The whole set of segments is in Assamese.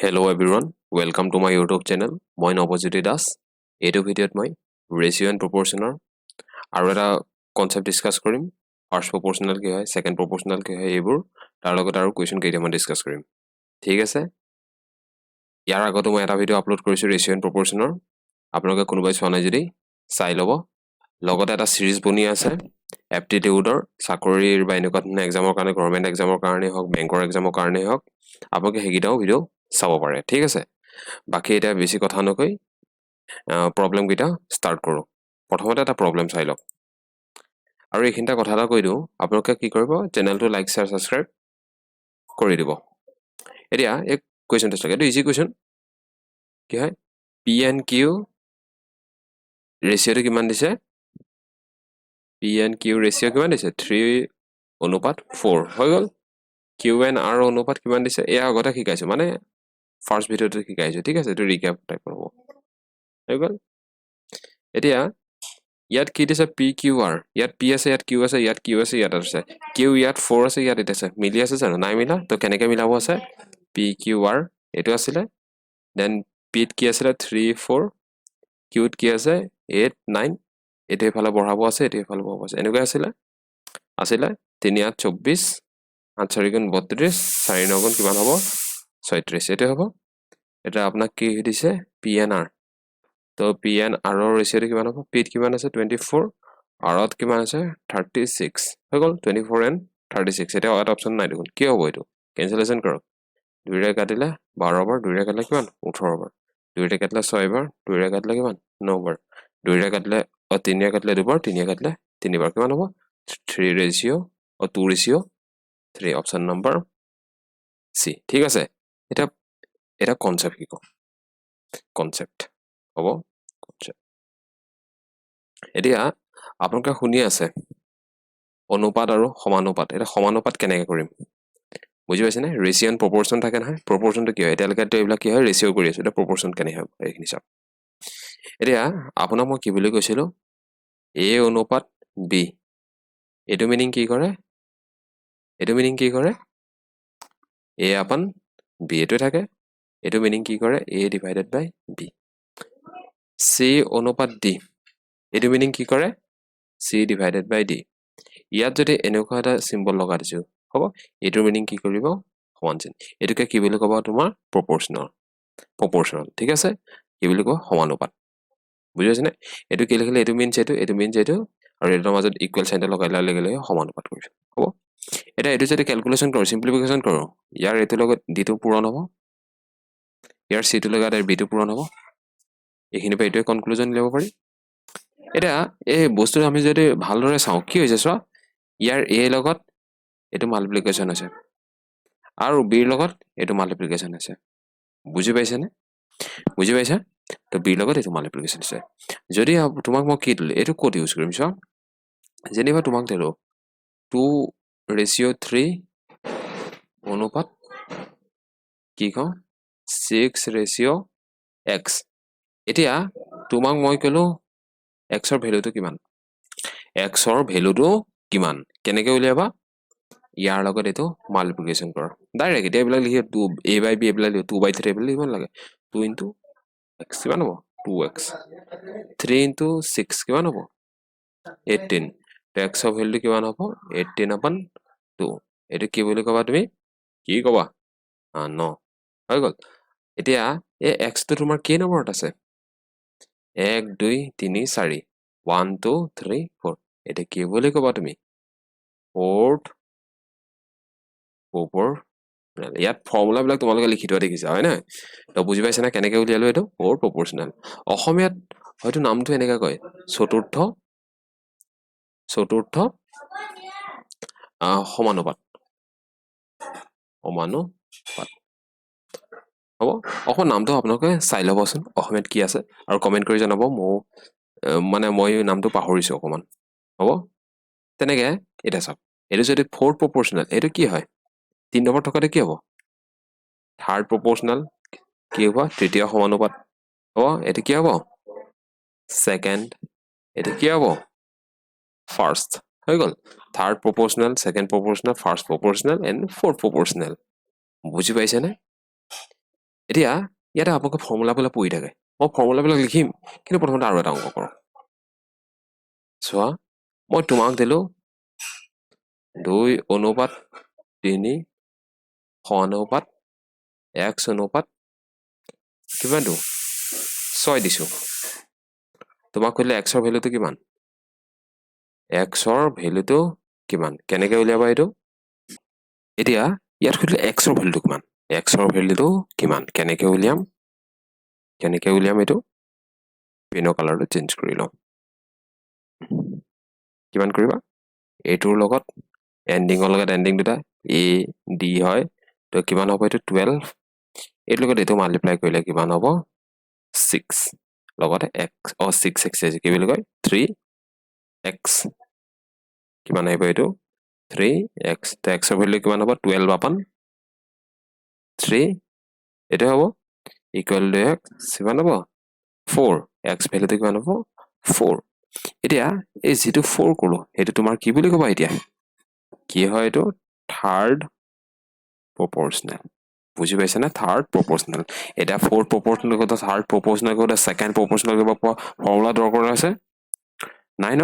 Hello everyone, welcome to my YouTube channel. মই নৱজ্যোতি দাস। এইটো ভিডিঅ'ত মই ৰেচিঅ' এণ্ড প্ৰপৰ্চনৰ আৰু এটা কনচেপ্ট ডিছকাছ কৰিম। ফাৰ্ষ্ট প্ৰপৰ্চনেল কি হয়, ছেকেণ্ড প্ৰপৰ্চনেল কি হয়, এইবোৰ তাৰ লগত আৰু কুৱেশ্যন কেইটামান ডিছকাছ কৰিম। ঠিক আছে, ইয়াৰ আগতো মই এটা ভিডিঅ' আপলোড কৰিছোঁ ৰেচিঅ' এণ্ড প্ৰপৰ্চনৰ। আপোনালোকে কোনোবাই চোৱা নাই যদি চাই ল'ব। লগতে এটা ছিৰিজ বনি আছে এপ্টিটিউডৰ, চাকৰিৰ বা এনেকুৱা ধৰণৰ এক্সামৰ কাৰণে, গভৰ্ণমেণ্ট এক্সামৰ কাৰণেই হওক, বেংকৰ এক্সামৰ কাৰণেই হওক, আপোনালোকে সেইকেইটাও ভিডিঅ' চাব পাৰে। ঠিক আছে, বাকী এতিয়া বেছি কথা নকৈ প্ৰব্লেমকেইটা ষ্টাৰ্ট কৰোঁ। প্ৰথমতে এটা প্ৰব্লেম চাই লওক আৰু এইখিনিতে কথা এটা কৈ দিওঁ, আপোনালোকে কি কৰিব, চেনেলটো লাইক শ্বেয়াৰ ছাবস্ক্ৰাইব কৰি দিব। এতিয়া এই কুৱেশ্যনটো চাওক, এইটো ইজি কুৱেশ্যন। কি হয়, পি এণ্ড কিউ ৰেচিঅ'টো কিমান দিছে? পি এণ্ড কিউ ৰেচিঅ' কিমান দিছে? 3:4 হৈ গ'ল। কিউ এণ্ড আৰ অনুপাত কিমান দিছে? এয়া আগতে শিকাইছোঁ, মানে ফাৰ্ষ্ট ভিডিঅ'টো শিকাইছোঁ। ঠিক আছে, এইটো ৰিকেপ টাইপৰ হ'ব। হৈ গ'ল। এতিয়া ইয়াত কি দিছে? P Q R. ইয়াত পি আছে, ইয়াত কিউ আছে, ইয়াত কিউ আছে, ইয়াত আছে। কিউ ইয়াত 4 আছে, ইয়াত 8 আছে। মিলি আছে জানো? নাই মিলা। তো কেনেকৈ মিলাব আছে? পি কিউ আৰ এইটো আছিলে, দেন পিত কি আছিলে? 3, 4, কিউত কি আছে? 8, 9, এইটো এইফালে বঢ়াব আছে, এইটো এইফালে বঢ়াব আছে। এনেকুৱা আছিলে 3, 8, 24, 8, 4 গুণ 32, 4, 9 গুণ কিমান হ'ব? 36। এইটো হ'ব। এতিয়া আপোনাক কি দিছে? P N R. তো পি এন আৰৰ ৰেচিঅ'টো কিমান হ'ব? পিত কিমান আছে? 24, আৰত কিমান আছে? 36। হৈ গ'ল 24 and 36। এতিয়া এটা অপশ্যন নাই দেখোন, কি হ'ব এইটো? কেঞ্চেলেশ্যন কৰক। 2ৰে কাটিলে 12 বাৰ, 2ৰে কাটিলে কিমান? 18 বাৰ। 2ৰে কাটিলে 6 বাৰ, 2ৰে কাটিলে কিমান? 9 বাৰ। 2ৰে কাটিলে 3ৰে কাটিলে 2 বাৰ, 3ৰে কাটিলে 3 বাৰ। কিমান হ'ব? 2:3 অপশ্যন নম্বৰ চি। ঠিক আছে, এটা কনচেপ্ট শিকো। কনচেপ্ট হ'ব, কনচেপ্ট। এতিয়া আপোনালোকে শুনি আছে অনুপাত আৰু সমানুপাত। এতিয়া সমানুপাত কেনেকৈ কৰিম বুজি পাইছেনে? ৰেচিঅ' এণ্ড প্ৰপৰ্চন থাকে নহয়। প্ৰপৰ্চনটো কি হয়? এতিয়ালৈকেতো এইবিলাক কি হয়? ৰেচিঅ' কৰি আছোঁ। এতিয়া প্ৰপৰ্চন কেনেকৈ হ'ব এইখিনি চাওক। এতিয়া আপোনাক মই কি বুলি কৈছিলোঁ? এ অনুপাত বি। এইটো মিনিং কি কৰে? এইটো মিনিং কি কৰে? এ আপন বি এইটো থাকে। এইটো মিনিং কি কৰে? এ ডিভাইডেড বাই বি। চি অনুপাত ডি, এইটো মিনিং কি কৰে? চি ডিভাইডেড বাই ডি। ইয়াত যদি এনেকুৱা এটা চিম্বল লগাই দিছোঁ, হ'ব, এইটোৰ মিনিং কি কৰিব? সমান চিন। এইটোকে কি বুলি ক'ব? তোমাৰ প্ৰপৰ্চনেল। ঠিক আছে, কি বুলি ক'ব? সমানুপাত। বুজি পাইছেনে? এইটো কি লিখিলে? এইটো মিনছ এইটো, এইটো মিনছ এইটো, আৰু এইটোৰ মাজত ইকুৱেল চাইনটো লগাই দিলে লগে লগে সমানুপাত কৰিছোঁ। হ'ব, এতিয়া এইটো যদি কেলকুলেশ্যন কৰোঁ, চিম্প্লিফিকেশ্যন কৰোঁ, ইয়াৰ এইটোৰ লগত ডিটো পূৰণ হ'ব, ইয়াৰ চিটোৰ লগত বিটো পূৰণ হ'ব। এইখিনিৰ পৰা এইটোৱে কনক্লুজন ল'ব পাৰি। এতিয়া এই বস্তুটো আমি যদি ভালদৰে চাওঁ, কি হৈছে চোৱা, ইয়াৰ এ লগত এইটো মাল্টিপ্লিকেশ্যন হৈছে আৰু বিৰ লগত এইটো মাল্টিপ্লিকেশ্যন হৈছে। বুজি পাইছেনে? বুজি পাইছা? তো বিৰ লগত এইটো মাল্টিপ্লিকেশ্যন হৈছে। যদি তোমাক মই কি দিলোঁ, এইটো ক'ত ইউজ কৰিম চোৱা, যেনিবা তোমাক দিলোঁ 2:3 অনুপাত কি কওঁ? 6:x। এতিয়া তোমাক মই ক'লোঁ এক্সৰ ভেলুটো কিমান? এক্সৰ ভেলুটো কিমান কেনেকৈ উলিয়াবা? ইয়াৰ লগত এইটো মাল্টিপ্লিকেশ্যন কৰা ডাইৰেক্ট। এতিয়া এইবিলাক লিখি এ বাই বি এইবিলাক 2/3 এইবিলাক লিখিব নালাগে। 2 into x কিমান হ'ব? 2x। 3 into 6 কিমান হ'ব? 18। তো এক্সৰ ভেলুটো কিমান হ'ব? 18/2। এইটো কি বুলি ক'বা তুমি? কি ক'বা? 9 হৈ গ'ল। এতিয়া এই এক্সটো তোমাৰ কি নম্বৰত আছে? 1, 2, 3, 4। 1, 2, 3, 4। এতিয়া কি বুলি ক'বা তুমি? Fourth proportional. ইয়াত ফৰ্মুলাবিলাক তোমালোকে লিখি থোৱা দেখিছা হয় নাই? তো বুজি পাইছা না কেনেকৈ উলিয়ালো এইটো? Fourth proportional. অসমীয়াত হয়তো নামটো এনেকৈ কয়, চতুৰ্থ সমানুপাত। হ'ব, অকণ নামটো আপোনালোকে চাই ল'বচোন অসমীয়াত কি আছে আৰু কমেণ্ট কৰি জনাব। মই নামটো পাহৰিছোঁ অকণমান। হ'ব, তেনেকৈ এতিয়া চাওক, এইটো যদি ফ'ৰ্থ প্ৰপৰ্চনেল, এইটো কি হয়? 3 নম্বৰ থকাটো কি হ'ব? Third proportional. কি হ'ব? তৃতীয় সমানুপাত। হ'ব, এইটো কি হ'ব? ছেকেণ্ড। এইটো কি হ'ব? ফাৰ্ষ্ট। হৈ গ'ল। Third proportional, second proportional, first proportional and fourth proportional. বুজি পাইছেনে? এতিয়া ইয়াতে আপোনালোকে ফৰ্মুলাবিলাক পঢ়ি থাকে মই ফৰ্মুলাবিলাক লিখিম কিন্তু প্ৰথমতে আৰু এটা অংক কৰক চোৱা মই তোমাক দিলো 2:3 সমানুপাত x অনুপাত কিমানটো 6 দিছো তোমাক কইলে x ৰ ভ্যালুটো কিমান x ৰ ভ্যালুটো কিমান কেনেকৈ উলিয়াবা এটো এতিয়া ইয়াত কইলে x ৰ ভ্যালুটো কিমান x ৰ ভ্যালুটো কিমান কেনেকৈ উলিয়াম এটো পেনৰ কালাৰটো চেঞ্জ কৰি লম কিমান কৰিবা এটোৰ লগত এন্ডিংৰ লগত এন্ডিং দুটা a d হয় তো কিমান হ'ব এটো 12 এটোৰ লগত এটো মাল্টিপ্লাই কৰিলে কিমান হ'ব 6 লগতে x 6x কি বুলি কয় 3x কিমান আহিব এটো 3x তো x ৰ ভ্যালু কিমান হ'ব 12 আপন 3 এটো হ'ব ইকুয়াল টু x কিমান হ'ব 4 x ভ্যালুটো কিমান হ'ব 4 এতিয়া এই যেটো 4 কলো এটো তোমাৰ কি বুলি কবা এতিয়া কি হয় এটো থাৰ্ড proportional বুঝি পাইছে না থাৰ্ড proportional এটা fourth proportional কথা থাৰ্ড proportional কথা সেকেন্ড proportional কিবা ফৰ্মুলা দৰকাৰ আছে নাই ন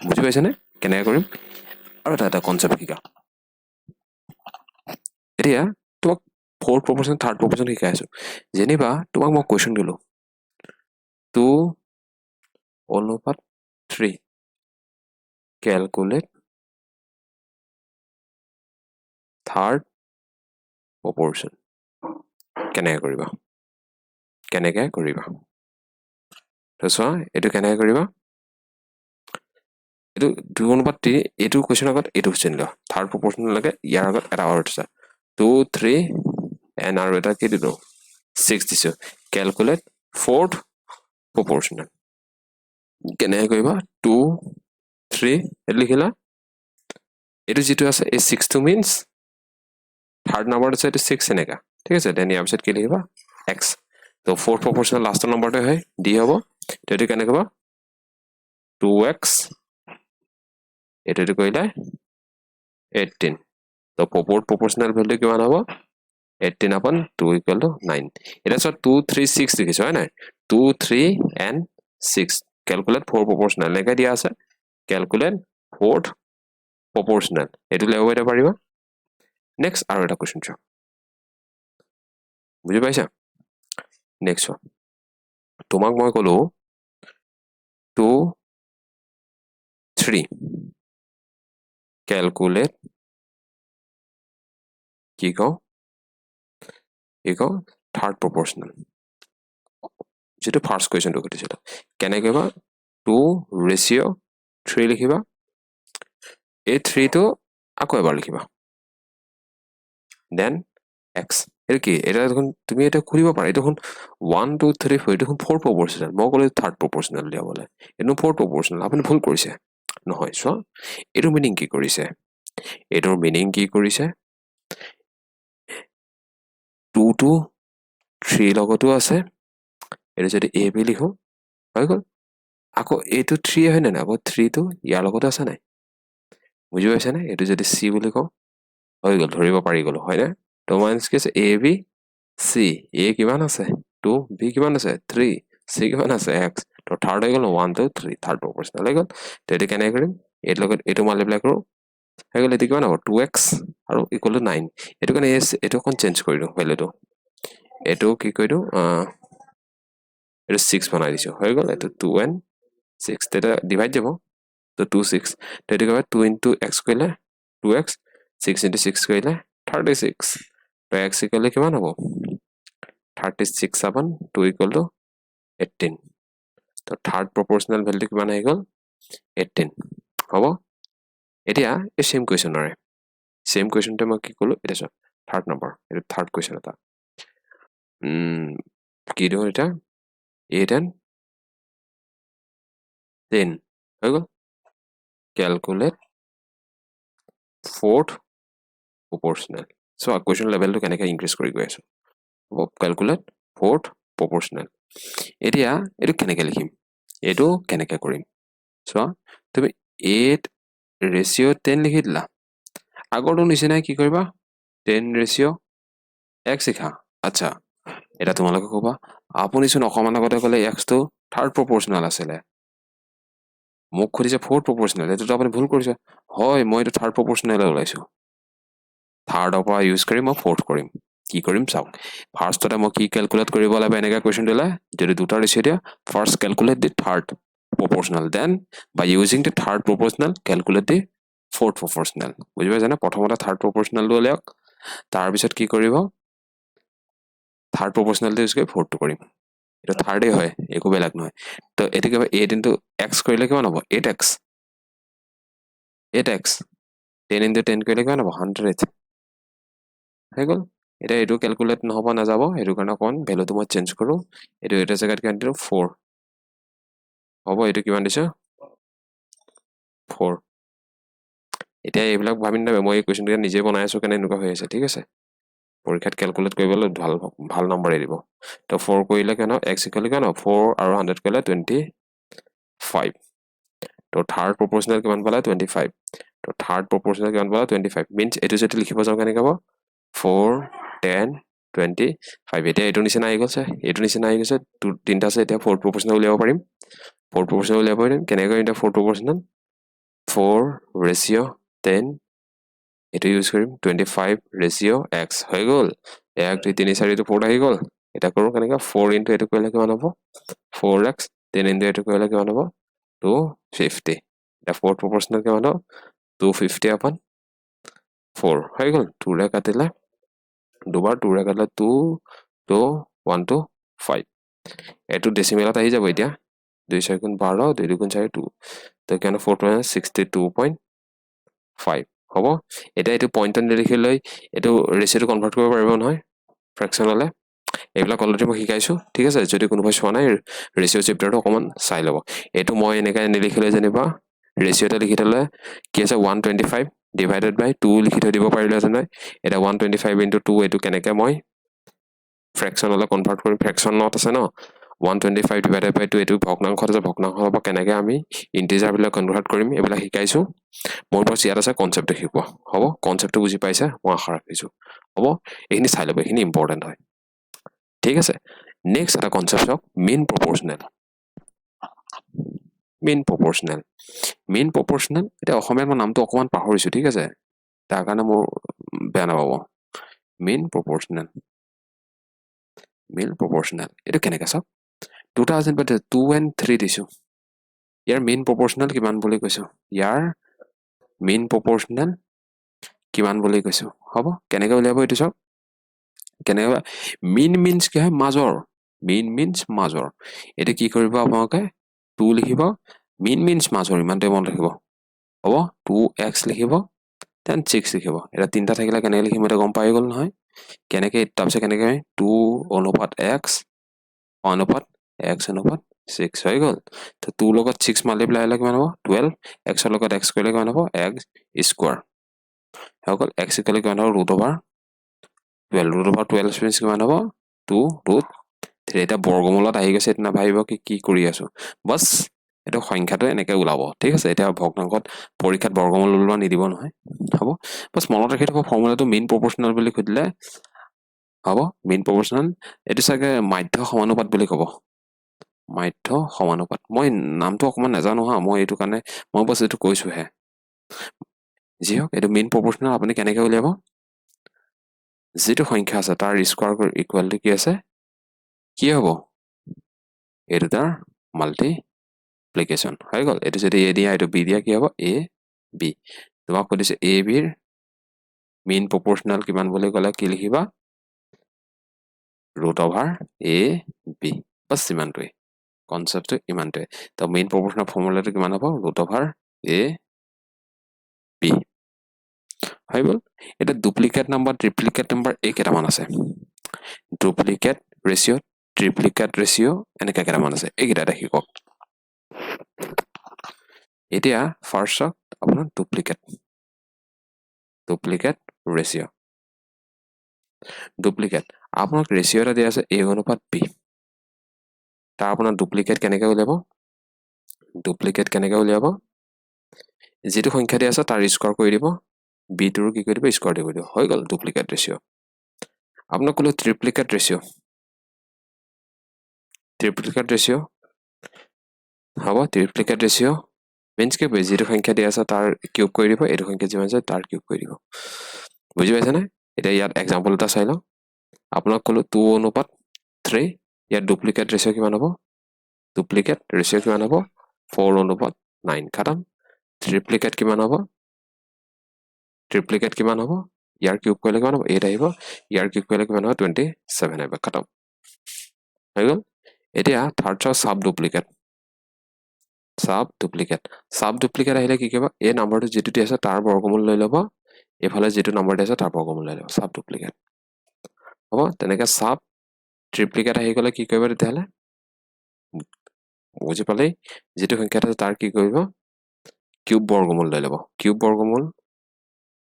বুঝি পাইছে নে কেনে কৰিম আৰু এটা কনসেপ্ট শিকা এতিয়া তোমাক fourth proportional থাৰ্ড proportional শিকাই আছো যেনিবা তোমাক মই কোৱেশ্চন দিলো 2 অনুপাত 3 calculate third proportion কেনেকৈ কৰিবা তো চোৱা এটো কেনেকৈ কৰিবা এটো 2 অনুপাত 3 এটো কোৱেশ্চন আগত এটো কোৱেশ্চন ল থাৰ্ড proportional লাগে ইয়াৰ আগত এটা অৰ্ড আছে 2 3 এন্ড আৰু এটা কি দিলো 6 দিছো calculate fourth proportional কেনেকৈ কৰিবা 2 3 এটো লিখিলা এটো যেটো আছে এই 6 to means থাৰ্ড নাম্বাৰ আছে এটো 6 এনেকা ঠিক আছে দেন ইয়াৰ পিছত কি লিখিবা x তো fourth proportional লাষ্ট নম্বৰটো হয় d হ'ব তো এটো কেনে কৰিবা 2x এটো কইলে 18 তো fourth proportional ভ্যালু কিমান হ'ব 18 upon 2 equal to 9 এটা সব 2 3 6 লিখিছো হয় নাই 2 3 and 6 calculate four proportional লেখা দিয়া আছে calculate fourth proportional এটো লেখব এটা পাৰিবা নেক্সট আৰু এটা কোৱেশ্চন চাও বুজি পাইছা নেক্সট তোমাক মই কলো 2 3 calculate কি কও থাৰ্ড proportional যেটো ফাৰ্স্ট কোৱেশ্চনটো কৰিছিল কেনে কৰিবা 2 ratio 3 লিখিবা এই 3 টো আকৌ এবাৰ লিখিবা দেন x এৰ কি এটা দেখুন তুমি এটা কৰিব পাৰা এটা দেখুন 1 2 3 4 দেখুন 4 proportional মই কলে থাৰ্ড proportional দিয়া বলে এনো 4 proportional আপুনি ভুল কৰিছে নহয় সো এটো মিনিং কি কৰিছে এটোৰ মিনিং কি কৰিছে 2 to 3 লগতো আছে এটো যদি a b লিখো হৈ গল আকৌ এটো 3 হয় না আকৌ 3 টো ইয়াৰ লগত আছে নাই বুজি পাইছে না এটো যদি c বুলি কও হৈ গল ধৰিব পাৰি গলো হয় না তো মাইনাস কি আছে a b c a কিমান আছে 2 b কিমান আছে 3 c কিমান আছে x তো থাৰ্ড হৈ গল 1 2 3 থাৰ্ড proportional হৈ গল তো এটো কেনে কৰিম এটো লগত এটো মাল্টিপ্লাই কৰো হৈ গল এটো কিমান হ'ব 2x আৰু ইকুৱেল টু 9 এটো কাৰণে এটো কোন চেঞ্জ কৰি দিও ভ্যালুটো এটো কি কই দিও এটো 6 বনাই দিছো হৈ গল এটো 2 and 6 তেটা ডিভাইড যাব তো 2 6 তো এটো কয় 2 into x কইলে 2x 6 into 6 কইলে 36 তো x ইকুয়াল কিমান হ'ব 36 upon 2 equal to 18 তো থাৰ্ড proportional ভ্যালু কিমান আহি গল 18 হ'ব এতিয়া এই সেম কোৱেশ্চনৰে সেম কোৱেশ্চনটো মই কি কলো এটা সব থাৰ্ড নম্বৰ এটা থাৰ্ড কোৱেশ্চন এটা কি দিও এটা 8 and 10 হৈ গল calculate fourth proportional so question level to কেনেকৈ ইনক্ৰিজ কৰি গৈ আছো calculate fourth proportional এতিয়া এটো কেনেকৈ লিখিম এটো কেনেকৈ কৰিম so তুমি 8 ratio 10 লিখি দিলা আগৰটো নিচিনা কি কৰিবা 10 ratio x লিখা আচ্ছা এটা তোমালোকে ক'বা আপুনি চোন অকমান আগতে ক'লে x টো থাৰ্ড প্ৰপৰ্চনেল আছিলে মোক খুদিছে ফ'ৰ্থ প্ৰপৰ্চনেল এটোতো আপুনি ভুল কৰিছে হয় মই এটো থাৰ্ড প্ৰপৰ্চনেল ওলাইছো থাৰ্ডৰ পৰা ইউজ কৰি মই ফ'ৰ্থ কৰিম কি কৰিম চাওক ফাৰ্ষ্টতে মই কি ক্যালকুলেট কৰিব লাগিব এনেকা কোৱেশ্চন দিলে যদি দুটা ৰেচিঅ দিয়া first calculate the third proportional then by using the third proportional calculate the fourth proportional বুজি পাইছে না প্ৰথমতে থাৰ্ড proportional টো উলিয়াওক তাৰ পিছত কি কৰিব থাৰ্ড proportional টো ইউজ কৰি ফ'ৰ্থ টো কৰিম এটা থাৰ্ডে হয় একো বেলেগ নহয় তো এটো কিবা 8 into x কৰিলে কিমান হ'ব 8x 8x 10 into 10 কৰিলে কিমান হ'ব 100 হৈ গ'ল এটা এটো ক্যালকুলেট নহব না যাব এটো কাৰণে কোন ভ্যালুটো মই চেঞ্জ কৰো এটো এটা জায়গাত কিমান দিও 4 হ'ব এটো কিমান দিছে 4 এতিয়া এইবিলাক ভাবিন না মই এই কোৱেশ্চনটো নিজে বনাই আছো কেনে এনেকুৱা হৈ আছে ঠিক আছে পৰীক্ষাত ক্যালকুলেট কৰিবলৈ ভাল নম্বৰ দিব তো 4 কৰিলে কেন x কিমান 4 আৰু 100 কৰিলে 25 তো থাৰ্ড প্ৰপৰ্চনেল কিমান পালা 25 তো থাৰ্ড প্ৰপৰ্চনেল কিমান পালা 25 মিন্স এটো যদি লিখিব যাও কেনে হ'ব 4 10 25 এটা এটো নিচিনা আহি গৈছে এটো নিচিনা আহি গৈছে তিনটা আছে এটা ফ'ৰ্থ প্ৰপৰ্চনেল উলিয়াব পাৰিম ফ'ৰ্থ প্ৰপৰ্চনেল উলিয়াব পাৰিম কেনেকৈ এটা ফ'ৰ্থ প্ৰপৰ্চনেল 4 ratio 10 এটো ইউজ কৰিম 25 ratio x হৈ গ'ল 1 2 3 4 টো 4 আহি গ'ল এটা কৰো কেনেকৈ 4 into এটো কৰিলে কিমান হ'ব 4x 10 into এটো কৰিলে কিমান হ'ব 250 এটা ফ'ৰ্থ প্ৰপৰ্চনেল কিমান হ'ব 250 upon 4 হৈ গ'ল 2 ৰে কাটিলে দুবাৰ 2 ৰে কাটিলে 2 2 1 2 5 এটো ডেসিমেলত আহি যাব এতিয়া 2 4 গুণ 12 2 2 গুণ 4 2 তো কেন 4 62.5 হ'ব এটা এটো পইণ্টত নিলিখি লৈ এটো ৰেচিঅটো কনভাৰ্ট কৰিব পাৰিব নহয় ফ্ৰেকচনলে এইবিলাক অলৰেডি মই শিকাইছো ঠিক আছে যদি কোনোবাই চোৱা নাই ৰেচিঅ চেপ্টাৰটো অকমান চাই ল'ব এটো মই এনেকৈ নিলিখিলে যেনিবা ৰেচিঅটা লিখি থলে কি আছে 125 divided by 2 লিখি থৈ দিব পাৰিলে জানো এটা 125 into 2 এটো কেনেকৈ মই ফ্ৰেকচনলে কনভাৰ্ট কৰি ফ্ৰেকচনত আছে ন 125 divided by 2 এটো ভগ্নাংশত আছে ভগ্নাংশ হ'ব কেনেকৈ আমি ইন্টিজাৰ বিলাক কনভাৰ্ট কৰিম এইবিলাক শিকাইছো মোৰ পাছ ইয়াত আছে কনসেপ্ট শিকোৱা হ'ব কনসেপ্টটো বুজি পাইছে মই আশা ৰাখিছো হ'ব এইখিনি চাই ল'ব এইখিনি ইম্পৰ্টেন্ট হয় ঠিক আছে নেক্সট এটা কনসেপ্ট হক mean proportional mean proportional এটা অসমীয়াত মই নামটো অকমান পাহৰিছো ঠিক আছে তাৰ কাৰণে মোৰ বেয়া নাপাব mean proportional এটো কেনেকৈ চাওক দুটা আছে বাট 2 and 3 দিছো ইয়াৰ mean proportional কিমান বুলি কৈছো ইয়াৰ mean proportional কিমান বুলি কৈছো হ'ব কেনেকৈ উলিয়াব এটো চাওক কেনেকৈ mean means কি হয় মাজৰ mean means মাজৰ এটো কি কৰিব আপোনালোকে 2 লিখিব mean means মাজৰ ইমানতে মন ৰাখিব হ'ব 2x লিখিব then 6 লিখিব এটা তিনটা থাকিলে কেনেকৈ লিখিম এটা গম পাই গ'ল নহয় কেনেকৈ তাৰপিছত কেনেকৈ 2 অনুপাত x অনুপাত x অনুপাত 6 হৈ গ'ল তো 2 লগত 6 মাল্টিপ্লাই হ'লে কিমান হ'ব 12 x ৰ লগত x কৰিলে কিমান হ'ব x স্কয়াৰ হৈ গ'ল x ইকুৱেল কিমান হ'ব √12 √12 মিন্স কিমান হ'ব 2 এটা বৰ্গমূলত আহি গৈছে এটা ভাবিব কি কৰি আছো বাস এটা সংখ্যাটো এনেকৈ ওলাব ঠিক আছে এটা ভগ্নাংশত পৰীক্ষাত বৰ্গমূল ওলোৱা নিদিব নহয় হ'ব বাস মনত ৰাখি থব ফৰ্মুলাটো mean proportional বুলি খুদিলে হ'ব mean proportional এটো চাগে মাধ্য সমানুপাত বুলি ক'ব মাধ্য সমানুপাত মই নামটো অকমান নাজানো হা মই এটো কাৰণে মই বাস এটো কৈছো হে যি হওক এটো mean proportional আপুনি কেনেকৈ উলিয়াব যেটো সংখ্যা আছে তাৰ স্কয়াৰ ইকুৱেল টু কি আছে কি হ'ব এটো তাৰ মাল্টিপ্লিকেশন হৈ গ'ল এটো যদি a দিয়া এটো b দিয়া কি হ'ব a b তোমাক কৈছে a b ৰ mean proportional কিমান বুলি ক'লে কি লিখিবা √a b বাস ইমানটোই কনসেপ্টটো ইমানটোই তো mean proportional ফৰ্মুলাটো কিমান হ'ব √a b হৈ গ'ল এটা ডুপ্লিকেট নাম্বাৰ ট্ৰিপ্লিকেট নাম্বাৰ এই কেইটামান আছে ডুপ্লিকেট ৰেচিঅ ট্ৰিপ্লিকেট ৰেচিঅ এনেকৈ কেইটামান আছে এইকেইটা এটা শিকক এতিয়া ফাৰ্ষ্ট আপোনাৰ ডুপ্লিকেট ৰেচিঅ ডুপ্লিকেট আপোনাক ৰেচিঅ এটা দিয়া আছে a অনুপাত b তাৰ আপোনাৰ ডুপ্লিকেট কেনেকৈ উলিয়াব যেটো সংখ্যা দিয়া আছে তাৰ স্কয়াৰ কৰি দিব b টোৰ কি কৰি দিব স্কয়াৰ দিব হৈ গ'ল ডুপ্লিকেট ৰেচিঅ আপোনাক ক'লো ট্ৰিপ্লিকেট ৰেচিঅ triplicate ratio হ'ব triplicate ratio means কি যিটো সংখ্যা দিয়া আছে তাৰ কিউব কৰি দিব এইটো সংখ্যা যিমান আছে তাৰ কিউব কৰি দিব বুজি পাইছা না এটা ইয়াত एग्जांपल এটা চাই লও আপোনাক কলো 2 অনুপাত 3 ইয়াত ডুপ্লিকেট ৰেশিও কিমান হ'ব ডুপ্লিকেট ৰেশিও কিমান হ'ব 4 অনুপাত 9 খতম ট্ৰিপ্লিকেট কিমান হ'ব ট্ৰিপ্লিকেট কিমান হ'ব ইয়াৰ কিউব কৰিলে কিমান হ'ব 8 আহিব ইয়াৰ কিউব কৰিলে কিমান হ'ব 27 আহিব খতম হৈ গল এতিয়া থাৰ্ড সাব ডুপ্লিকেট আহিলে কি কৰিব এই নাম্বাৰটো যেটো দি আছে তাৰ বৰ্গমূল লৈ লব এফালে যেটো নাম্বাৰ দি আছে তাৰ বৰ্গমূল লৈ লব সাব ডুপ্লিকেট হ'ব তেনেকে সাব ট্ৰিপ্লিকেট আহি গলে কি কৰিব তেতিয়ালে বুজি পালে যেটো সংখ্যা আছে তাৰ কি কৰিব কিউব বৰ্গমূল লৈ লব কিউব বৰ্গমূল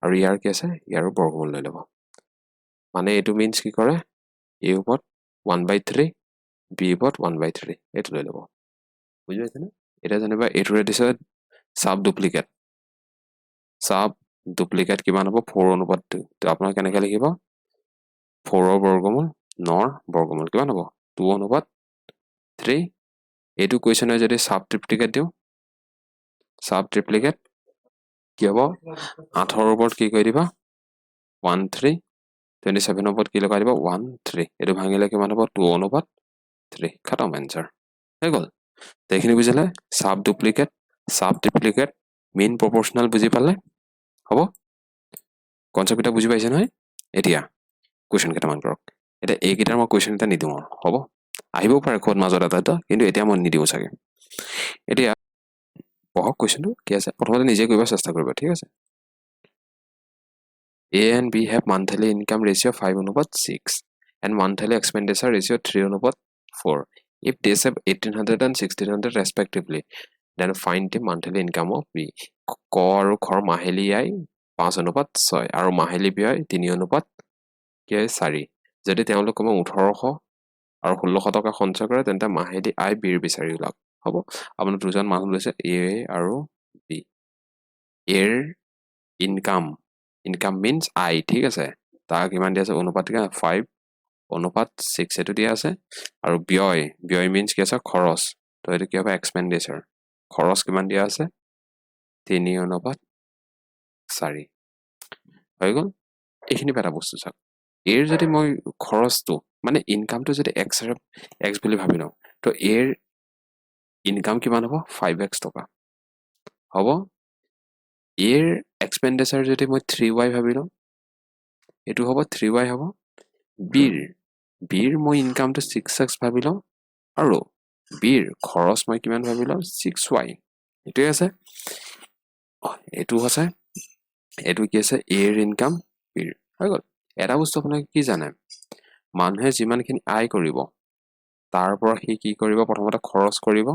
আৰু ইয়াৰ কি আছে ইয়াৰ বৰ্গমূল লৈ লব মানে এটো মিন্স কি কৰে a ওপৰত 1/3 b ওপৰত 1/3 এটো লৈ লব বুজি পাইছে না এটা জানিবা এটোৰে দিছে সাব ডুপ্লিকেট কিমান হ'ব 4 অনুপাত 2 তো আপোনাৰ কেনেকৈ লিখিব 4 ৰ বৰ্গমূল 9 ৰ বৰ্গমূল কিমান হ'ব 2 অনুপাত 3 এটো কোৱেশ্চনে যদি সাব ট্ৰিপ্লিকেট দিও সাব ট্ৰিপ্লিকেট কি হ'ব 8 ৰ ওপৰত কি কৰি দিবা 13 27 ওপৰত কি লগাই দিবা 13 এটো ভাঙিলে কিমান হ'ব 2 অনুপাত 3 খতম आंसर হৈ গল দেখনি বুজিলে সাব ট্ৰিপ্লিকেট মেইন প্ৰপোৰ্শনাল বুজি পালে হ'ব কনসেপ্ট এটা বুজি পাইছে নহয় এতিয়া কোৱেশ্চন কেটামান কৰক এটা এই গিটাৰ মই কোৱেশ্চন এটা নিদিও হ'ব আহিব পাৰে কোড মাজত এটা কিন্তু এতিয়া মই নিদিও চাগে এতিয়া পঢ়ক কোৱেশ্চনটো কি আছে প্ৰথমতে নিজে কৰিব চেষ্টা কৰিব ঠিক আছে A and B have monthly income ratio 5 অনুপাত 6 and monthly expenditure ratio 3 অনুপাত 4 if they have 1800 and 1600 respectively then find the monthly income of B ক আৰু খৰ মাহিলী আয় 5 অনুপাত 6 আৰু মাহিলী ব্যয় 3 অনুপাত 4 যদি তেওঁলোক কম 1800 আৰু 1600 টকা সঞ্চয় কৰে তেন্তে মাহিলী আয় বিৰ বিচাৰি উলাওক হ'ব আপোনাৰ দুজন মানুহ লৈছে A আৰু B এৰ ইনকাম means I ঠিক আছে তাৰ কিমান দিয়া আছে অনুপাত 5 অনুপাত 6 এটো দিয়া আছে আৰু ব্যয় means কি আছে খৰচ তো এটো কি হবে এক্সপেন্ডিচাৰ খৰচ কিমান দিয়া আছে 3 অনুপাত 4 হৈ গল এইখিনি এটা বস্তু চাওক এৰ যদি মই খৰচটো মানে ইনকামটো যদি x বুলি ভাবি লও তো এৰ ইনকাম কিমান হ'ব 5x টকা হ'ব এৰ এক্সপেন্ডিচাৰ যদি মই 3y ভাবি লও এটো হ'ব 3y হ'ব বিৰ মই ইনকামটো 6x ভাবি লও আৰু বিৰ খৰচ মই কিমান ভাবি লও 6y এটোই আছে এটো আছে এটো কি আছে এৰ ইনকাম বিৰ হৈ গল এটা বস্তু আপোনাক কি জানে মানুহে যিমানখিনি আয় কৰিব তাৰ পৰা হি কি কৰিব প্ৰথমতে খৰচ কৰিব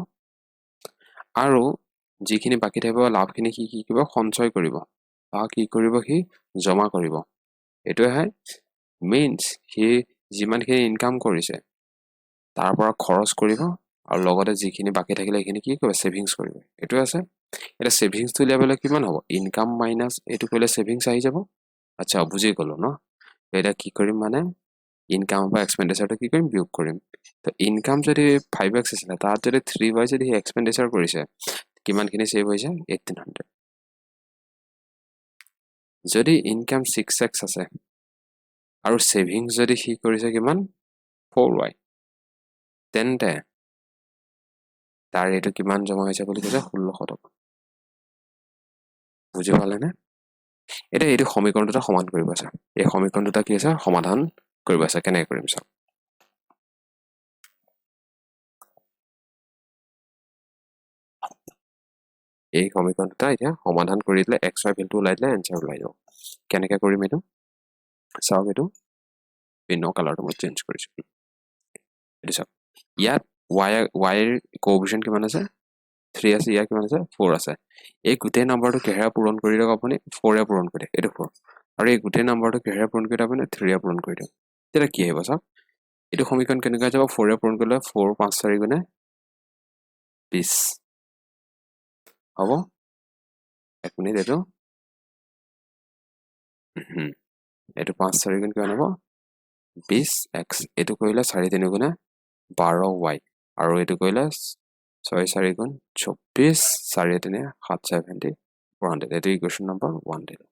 আৰু যিখিনি বাকি থাকিব লাভখিনি কি কৰিব সঞ্চয় কৰিব বা কি কৰিব হি জমা কৰিব এটোই হয় means হি যিমানখিনি ইনকাম কৰিছে তাৰ পৰা খৰচ কৰিব আৰু লগতে যিখিনি বাকি থাকিলে এইখিনি কি কৰিব সেভিংস কৰিব এটোই আছে এটা সেভিংস টু লেভেল কিমান হ'ব ইনকাম মাইনাস এটো কলে সেভিংস আহি যাব আচ্ছা বুজি গলো ন এটা কি কৰিম মানে ইনকাম বা এক্সপেন্ডিচাৰটো কি কৰিম বিয়োগ কৰিম তো ইনকাম যদি 5x আছিল তাত যদি 3y যদি এক্সপেন্ডিচাৰ কৰিছে কিমানখিনি সেভ হৈছে 1800 যদি ইনকাম 6x আছে আৰু সেভিংস যদি হি কৰিছে কিমান 4y তেন্তে তাৰ এটো কিমান জমা হৈছে বুলি কৈছে 1600 টকা বুজি পালে না এটা এটো সমীকৰণটা সমান কৰিব আছে এই সমীকৰণটা কি আছে সমাধান কৰিব আছে কেনে কৰিম চাওক এই সমীকৰণটা এতিয়া সমাধান কৰি দিলে xy ভ্যালু ওলাই দিলে आंसर ওলাই যাব কেনেকৈ কৰিম এটো চাওক এটো ভিন্ন কালাৰটো মই চেঞ্জ কৰিছো এটো চাওক ইয়াত y এৰ কোএফিচিয়েন্ট কিমান আছে 3 আছে ইয়াৰ কিমান আছে 4 আছে এই গুটেই নাম্বাৰটো কেহেৰা পূৰণ কৰি দিয়ক আপুনি 4 এ পূৰণ কৰি দিয়ক এটো 4 আৰু এই গুটেই নাম্বাৰটো কেহেৰা পূৰণ কৰি আপুনি 3 এ পূৰণ কৰি দিয়ক তেতিয়া কি হ'ব চাওক এটো সমীকৰণ কেনেকৈ যাব 4 এ পূৰণ কৰিলে 4 5 4 গুণে 20 হ'ব এক মিনিট এটো এটো 5 4 গুণ কিমান হ'ব 20x এটো কৰিলে 4 3 গুণে 12y আৰু এইটো কৰিলে 6 4 গুণ 24 4 3 770 400 এইটো ইকুৱেশ্যন নম্বৰ 1 দিলে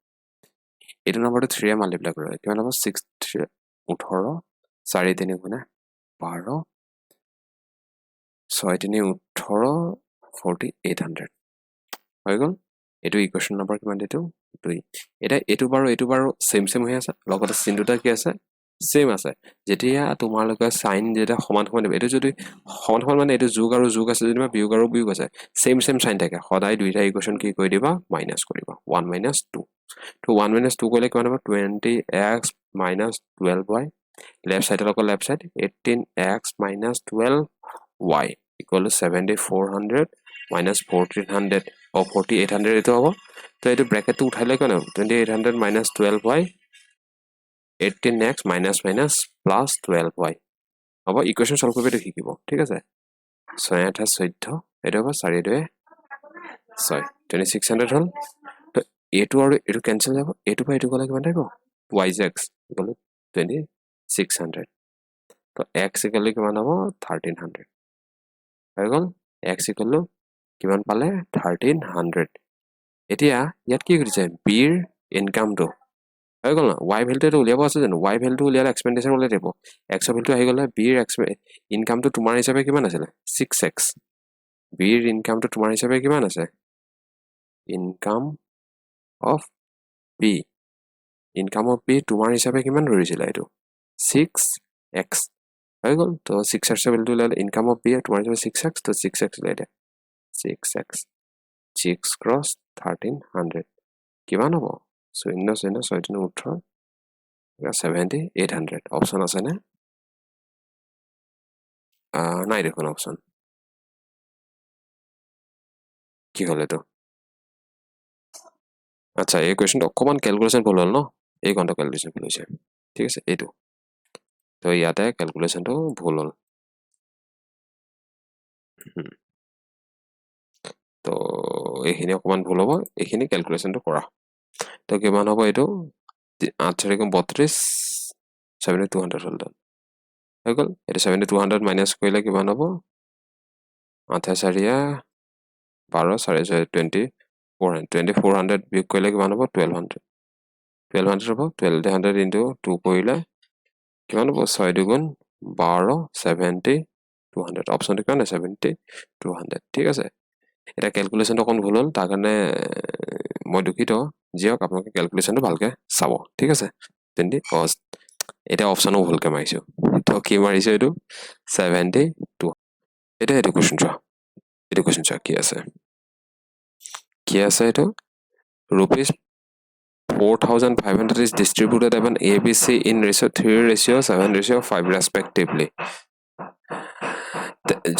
এইটো নম্বৰটো 3 এ মাল্টিপ্লাই কৰিলে কিমান হ'ব 6 3 18 4 3 গুণে 12 6 3 18 4800 হৈ গ'ল এইটো ইকুৱেশ্যন নম্বৰ কিমান দিটো 2 এটা এইটো বাৰু সেম হৈ আছে লগতে চিন দুটা কি আছে সেম আছে যেতিয়া তোমালোকে সাইন যেটা সমান সমান দিবা এইটো যদি সমান সমান মানে এইটো যোগ আৰু যোগ আছে যেনিবা বিয়োগ আৰু বিয়োগ আছে সেম সাইন থাকে সদায় দুইটা ইকুৱেশ্যন কি কৰি দিবা মাইনাস কৰিবা 1 - 2 তো 1 - 2 কৰিলে কিমান হ'ব 20x - 12y left side lock left side 18x - 12y equal to 7400 minus 1400 or 4800 এইটো হ'ব তো এইটো ব্র্যাকেটটো উঠাইলে কেন 2800 minus 12y 18x minus plus 12y হ'ব ইকুৱেশ্যন সলভ কৰিবটো শিকিব ঠিক আছে 6 8 14 এইটো হ'ব 4 2 6 2600 হ'ল তো এইটো আৰু এইটো কেনসেল যাব এইটো বা এইটো গলে কিমান থাকিব yx equal to 2600 তো x equal কিমান হ'ব 1300 হৈ গ'ল x equal কিমান পালে 1300 এতিয়া ইয়াত কি কৰিছে b ৰ ইনকামটো হৈ গ'ল না y ভ্যালুটো উলিয়াব আছে জানো y ভ্যালুটো উলিয়ালে এক্সপেন্ডিচাৰ উলিয়াই দিব x ভ্যালুটো আহি গ'লে b ৰ ইনকামটো তোমাৰ হিচাপে কিমান আছিল 6x b ৰ ইনকামটো তোমাৰ হিচাপে কিমান আছে income of b income of b তোমাৰ হিচাপে কিমান ধৰিছিল এইটো 6x হৈ গ'ল তো 6x ভ্যালুটো উলিয়ালে ইনকাম অফ b তোমাৰ হিচাপে 6x তো 6x উলিয়াই দিয়া 6x 6 cross 1300 কিমান হ'ব 0 0 6 3 18 7800 অপশন আছে না নাই দেখোন অপশন কি হল এটো আচ্ছা এই কোৱেশ্চনটো অকমান ক্যালকুলেশন ভুল হল ন এই কোনটো ক্যালকুলেশন ভুল হৈছে ঠিক আছে এইটো তো ইয়াতে ক্যালকুলেশনটো ভুল হল তো এইখিনি অকমান ভুল হ'ব এইখিনি ক্যালকুলেশনটো কৰা তো কিমান হ'ব এইটো 8 4 32 7200 হল হৈ গ'ল এটা 7200 মাইনাস কৰিলে কিমান হ'ব 8 4 12 4 2400 বিয়োগ কৰিলে কিমান হ'ব 1200 হ'ব 1200 into 2 কৰিলে কিমান হ'ব 6 দুগুণ 12 70 200 অপশনটো কিমান 70 200 ঠিক আছে এটা ক্যালকুলেশনটো কোন ভুল হল তাৰ কাৰণে মই দুখিত জিওক আপোনালোকে ক্যালকুলেশনটো ভালকে চাব ঠিক আছে তেন্তে কষ্ট এটা অপশনো ভুলকে মাৰিছো তো কি মাৰিছো এইটো 72 এটা এইটো কোৱেশ্চন চোৱা কি আছে এইটো rupees 4500 is distributed among ABC in ratio 3 ratio 7 ratio 5 respectively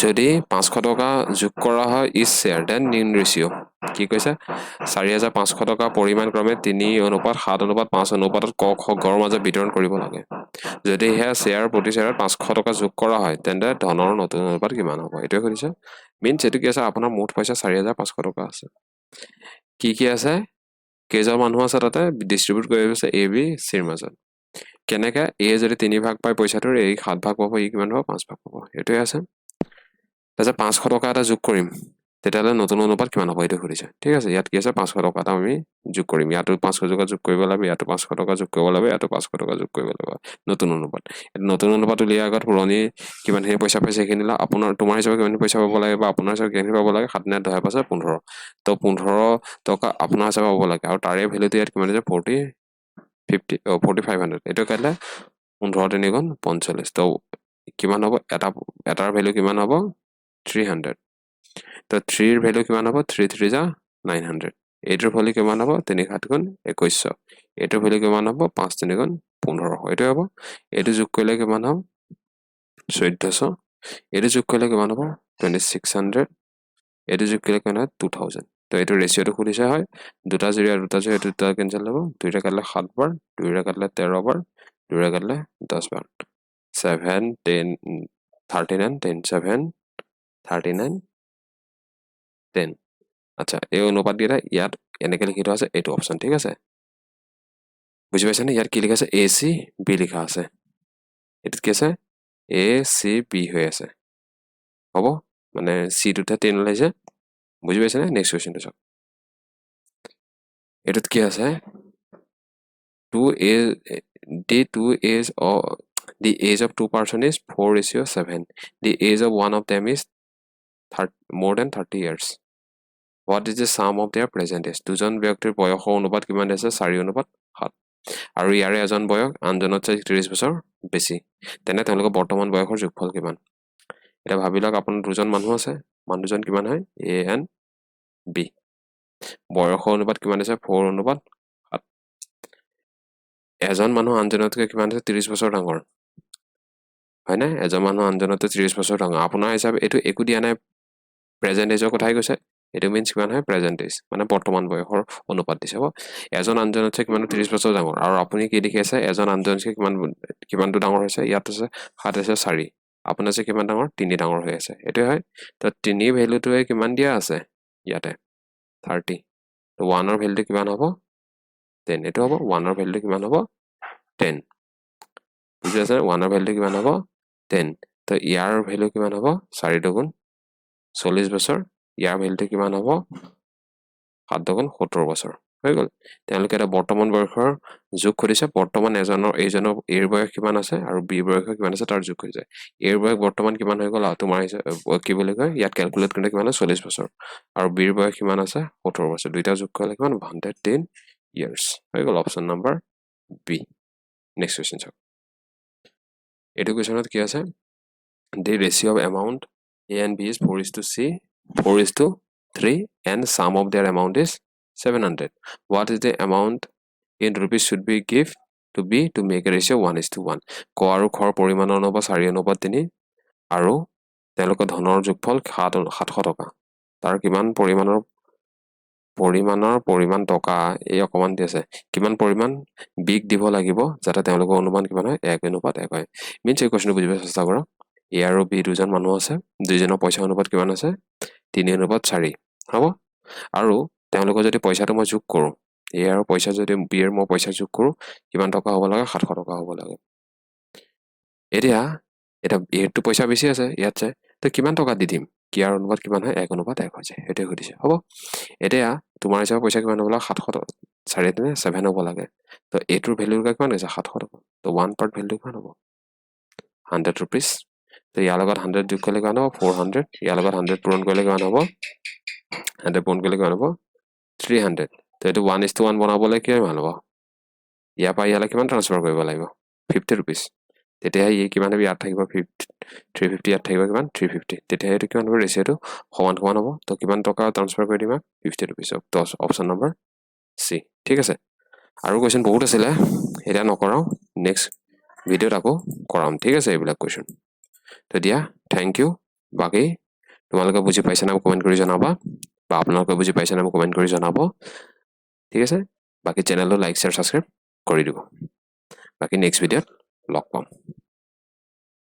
যদি 500 টকা যোগ কৰা হয় is shared then in ratio কি কৈছে 4500 টকা পৰিমাণ ক্ৰমে 3 অনুপাত 7 অনুপাত 5 অনুপাতত ক খ গড় মাজত বিতৰণ কৰিব লাগে যদি হে শেয়াৰ প্ৰতি শেয়াৰত 500 টকা যোগ কৰা হয় তেন্তে ধনৰ নতুন অনুপাত কিমান হ'ব এটো কৈছে মিন্স এটো কি আছে আপোনাৰ মুঠ পইচা 4500 টকা আছে কি আছে কেইজন মানুহ আছে তাতে ডিস্ট্ৰিবিউট কৰি আছে এ বি সিৰ মাজত কেনেকা এ যদি 3 ভাগ পায় পইচাটোৰ এই 7 ভাগ পাব ই কিমান হ'ব 5 ভাগ পাব এটোই আছে তাৰপিছত 500 টকা এটা যোগ কৰিম তেতিয়ালে নতুন অনুপাত কিমান হ'ব এটো সুধিছে ঠিক আছে ইয়াত কি আছে 500 টকা এটা আমি যোগ কৰিম ইয়াতো 500 টকা যোগ কৰিব লাগিব ইয়াতো 500 টকা যোগ কৰিব লাগিব ইয়াতো 500 টকা যোগ কৰিব লাগিব নতুন অনুপাত উলিয়াৰ আগত পুৰণি কিমান হে পইচা পাইছে কিনিলা আপোনাৰ তোমাৰ হিচাপে কিমান পইচা পাব লাগে বা আপোনাৰ হিচাপে কিমান পাব লাগে 7 নে 10 পাছে 15 তো 15 টকা আপোনাৰ হিচাপে পাব লাগে আৰু তাৰে ভ্যালুটো ইয়াত কিমান আছে 4500 এটো কালে 15 3 গুণ 45 তো কিমান হ'ব এটাৰ ভ্যালু কিমান হ'ব 300 তো 3 ৰ ভ্যালু কিমান হ'ব 3 3 যা 900 এইটোৰ ভ্যালু কিমান হ'ব 3 7 গুণ 2100 এইটোৰ ভ্যালু কিমান হ'ব 5 3 গুণ 1500 এইটো হ'ব এইটো যোগ কৰিলে কিমান হ'ব 1400 এইটো যোগ কৰিলে কিমান হ'ব 2600 এইটো যোগ কৰিলে কিমান হ'ব 2000 তো এইটো ৰেশিওটো খুলিছে হয় দুটা জৰিয়া এইটো দুটা কেনসেল হ'ব দুইটা কাটলে 7 বাৰ দুইটা কাটলে 13 বাৰ দুইটা কাটলে 10 বাৰ 7 10 39 10 7 39 10 আচ্ছা এই অনুপাত কেইটা ইয়াত এনেকে লিখি থোৱা আছে এইটো অপশন ঠিক আছে বুজি পাইছেনে ইয়াত কি লিখা আছে এ সি বি লিখা আছে এটো কি আছে এ সি বি হৈ আছে হ'ব মানে c টোতে 10 ওলাইছে বুজি পাইছে নে নেক্সট কোৱেশ্চনটো চাওক এটোত কি আছে two is the two age of the age of two person is 4:7 the age of one of them is more than 30 years what is the sum of their present age দুজন ব্যক্তিৰ বয়সৰ অনুপাত কিমান আছে 4:7 আৰু ইয়াৰে এজন বয়স আনজনতকৈ 30 বছৰ বেছি তেনে তেওঁলোকৰ বৰ্তমান বয়সৰ যোগফল কিমান এটা ভাবি লওক আপোনাৰ দুজন মানুহ আছে মানুহজন কিমান হয় a and b বয়সৰ অনুপাত কিমান আছে 4:7 এজন মানুহ আনজনতকৈ কিমান আছে 30 বছৰ ডাঙৰ হয় না এজন মানুহ আনজনতকৈ 30 বছৰ ডাঙৰ আপোনাৰ হিচাপে এটো একো দিয়া নাই প্ৰেজেন্ট এজৰ কথাই কৈছে এটো মিন্স কিমান হয় প্ৰেজেন্ট এজ মানে বৰ্তমান বয়সৰ অনুপাত দিছে হ'ব এজন আনজনতকৈ কিমান 30 বছৰ ডাঙৰ আৰু আপুনি কি দেখি আছে এজন আনজনতকৈ কিমানটো ডাঙৰ হৈছে ইয়াত আছে 7 আছে 4 আপোনাৰ যে কিমান ডাঙৰ 3 ডাঙৰ হৈ আছে এটো হয় তো 3 ভ্যালুটোৱে কিমান দিয়া আছে ইয়াতে 30 তো 1 ৰ ভ্যালুটো কিমান হ'ব 10 এটো হ'ব 1 ৰ ভ্যালুটো কিমান হ'ব 10 বুজি আছে 1 ৰ ভ্যালুটো কিমান হ'ব 10 তো ইয়াৰ ভ্যালু কিমান হ'ব 4 দুগুণ 40 বছৰ ইয়াৰ ভ্যালুটো কিমান হ'ব 7 দুগুণ 70 বছৰ হৈ গল তেওঁলোকে এটা বৰ্তমান বয়সৰ যোগ কৰিছে বৰ্তমান এজনৰ এৰ বয়স কিমান আছে আৰু বি বয়স কিমান আছে তাৰ যোগ কৰিছে এৰ বয়স বৰ্তমান কিমান হৈ গল তোমাৰ কি বুলি কয় ইয়াত ক্যালকুলেট কৰিলে কিমান আছে 40 বছৰ আৰু বিৰ বয়স কিমান আছে 70 বছৰ দুইটা যোগ কৰিলে কিমান 110 years হৈ গল option number B next question চাওক এটো কোৱেশ্চনত কি আছে the ratio of amount a and b is 4:c 4:3 and sum of their amount is 700 what is the amount in rupees should be give to b to make a ratio 1:1 ক আৰু খৰ পৰিমাণৰ অনুপাত 4:3 আৰু তেওঁলোকৰ ধনৰ যোগফল 700 টকা তাৰ কিমান পৰিমাণ টকা এই অকমান দি আছে কিমান পৰিমাণ বিগ দিব লাগিব যাতে তেওঁলোকৰ অনুমান কিমান হয় 1:1 হয় মিন্স এই কোৱেশ্চনটো বুজিব চেষ্টা কৰক এ আৰু বি দুজন মানুহ আছে দুইজনৰ পইচা অনুপাত কিমান আছে 3:4 হ'ব আৰু তেওঁলোকৰ যদি পইচাটো মই যোগ কৰো এ আৰু পইচা যদি বি এৰ মই পইচা যোগ কৰো কিমান টকা হ'ব লাগে 700 টকা হ'ব লাগে এটা এটো পইচা বেছি আছে ইয়াত চাই তো কিমান টকা দি দিম কি আৰু অনুপাত কিমান হয় 1:1 হৈ যায় এটো সুধিছে হ'ব এতিয়া তোমাৰ হিচাপে পইচা কিমান হ'ব লাগে 700 4 7 হ'ব লাগে তো এটোৰ ভ্যালু কিমান হৈছে 700 টকা তো 1 পাৰ্ট ভ্যালু কিমান হ'ব 100 rupees তো ইয়াৰ লগত 100 যোগ কৰিলে কিমান হ'ব 400 ইয়াৰ লগত 100 পূৰণ কৰিলে কিমান হ'ব 100 পূৰণ কৰিলে কিমান হ'ব 300 তো এটো 1:1 বনাবলৈ কিমান হ'ব ইয়াৰ পৰা ইয়ালৈ কিমান ট্ৰান্সফাৰ কৰিব লাগিব 50 rupees তেতিয়া এই কিমান হ'ব ইয়াত থাকিব 350 ইয়াত থাকিব কিমান 350 তেতিয়া এটো কিমান হ'ব ৰেশিওটো সমান হ'ব তো কিমান টকা ট্ৰান্সফাৰ কৰি দিম 50 rupees তো অপচন নম্বৰ সি ঠিক আছে আৰু কোৱেশ্চন বহুত আছিল এটা নকৰাও নেক্সট ভিডিওত আকৌ কৰাম ঠিক আছে এইবিলাক কোৱেশ্চন তো দিয়া থ্যাংক ইউ বাকি তোমালোকে বুজি পাইছা না কমেন্ট কৰি জনাবা বা আপোনালোকে বুজি পাইছা না কমেন্ট কৰি জনাব ঠিক আছে বাকি চেনেলটো লাইক শেয়াৰ সাবস্ক্ৰাইব কৰি দিব বাকি নেক্সট ভিডিওত লগ পাম